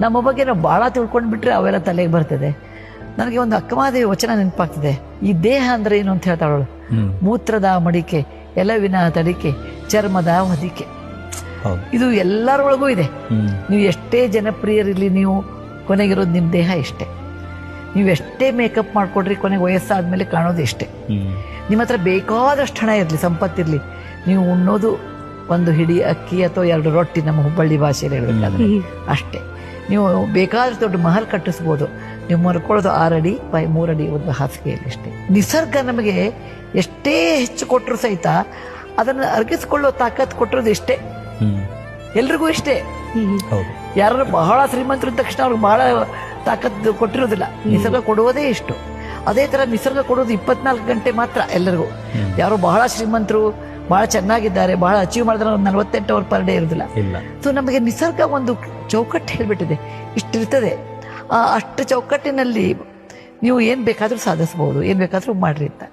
ನಮ್ಮ ಬಗ್ಗೆ ನಾವು ಭಾಳ ತಿಳ್ಕೊಂಡ್ಬಿಟ್ರೆ ಅವೆಲ್ಲ ತಲೆಗೆ ಬರ್ತದೆ. ನನಗೆ ಒಂದು ಅಕ್ಕಮಹಾದೇವಿ ವಚನ ನೆನಪಾಗ್ತದೆ. ಈ ದೇಹ ಅಂದ್ರೆ ಏನು ಅಂತ ಹೇಳ್ತಾಳವಳು. ಮೂತ್ರದ ಮಡಿಕೆ, ಎಲವಿನ ತಡಿಕೆ, ಚರ್ಮದ ಹೊದಿಕೆ. ಇದು ಎಲ್ಲರೊಳಗೂ ಇದೆ. ನೀವು ಎಷ್ಟೇ ಜನಪ್ರಿಯರಿರಲಿ, ನೀವು ಕೊನೆಗಿರೋದು ನಿಮ್ಮ ದೇಹ ಇಷ್ಟೇ. ನೀವು ಎಷ್ಟೇ ಮೇಕಪ್ ಮಾಡ್ಕೊಡ್ರಿ, ಕೊನೆಗೆ ವಯಸ್ಸಾದ್ಮೇಲೆ ಕಾಣೋದು ಇಷ್ಟೇ. ನಿಮ್ಮ ಹತ್ರ ಬೇಕಾದಷ್ಟು ಹಣ ಇರಲಿ, ಸಂಪತ್ತಿರಲಿ, ನೀವು ಉಣ್ಣೋದು ಒಂದು ಹಿಡಿ ಅಕ್ಕಿ ಅಥವಾ 2 ರೊಟ್ಟಿ, ನಮ್ಮ ಹುಬ್ಬಳ್ಳಿ ಭಾಷೆಯಲ್ಲಿ ಹೇಳ್ಬೇಕಾದ್ರೆ ಅಷ್ಟೇ. ನೀವು ಬೇಕಾದಷ್ಟು ದೊಡ್ಡ ಮಹಲ್ ಕಟ್ಟಿಸ್ಬೋದು, ನೀವು ಮರ್ಕೊಳ್ಳೋದು 6 ಅಡಿ ಬೈ 3 ಅಡಿ ಒಂದು ಹಾಸಿಗೆಯಲ್ಲಿ ಅಷ್ಟೇ. ನಿಸರ್ಗ ನಮಗೆ ಎಷ್ಟೇ ಹೆಚ್ಚು ಕೊಟ್ಟರು ಸಹಿತ ಅದನ್ನು ಅರ್ಗಿಸ್ಕೊಳ್ಳೋ ತಾಕತ್ ಕೊಟ್ಟಿರೋದು ಇಷ್ಟೇ. ಎಲ್ರಿಗೂ ಇಷ್ಟೇ. ಯಾರು ಬಹಳ ಶ್ರೀಮಂತರು ಇದ್ದ ತಕ್ಷಣ ಅವ್ರಿಗೆ ಬಹಳ ತಾಕತ್ತು ಕೊಟ್ಟಿರೋದಿಲ್ಲ. ನಿಸರ್ಗ ಕೊಡುವುದೇ ಇಷ್ಟು. ಅದೇ ತರ ನಿಸರ್ಗ ಕೊಡೋದು 24 ಗಂಟೆ ಮಾತ್ರ ಎಲ್ಲರಿಗೂ. ಯಾರು ಬಹಳ ಶ್ರೀಮಂತರು, ಬಹಳ ಚೆನ್ನಾಗಿದ್ದಾರೆ, ಬಹಳ ಅಚೀವ್ ಮಾಡಿದ್ರೆ 48 ಅವರ್ ಪರ್ ಡೇ ಇರೋದಿಲ್ಲ. ಸೊ ನಮಗೆ ನಿಸರ್ಗ ಒಂದು ಚೌಕಟ್ಟು ಹೇಳ್ಬಿಟ್ಟಿದೆ, ಇಷ್ಟಿರ್ತದೆ. ಅಷ್ಟು ಚೌಕಟ್ಟಿನಲ್ಲಿ ನೀವು ಏನ್ ಬೇಕಾದ್ರೂ ಸಾಧಿಸಬಹುದು, ಏನ್ ಬೇಕಾದ್ರೂ ಮಾಡ್ರಿ ಅಂತ.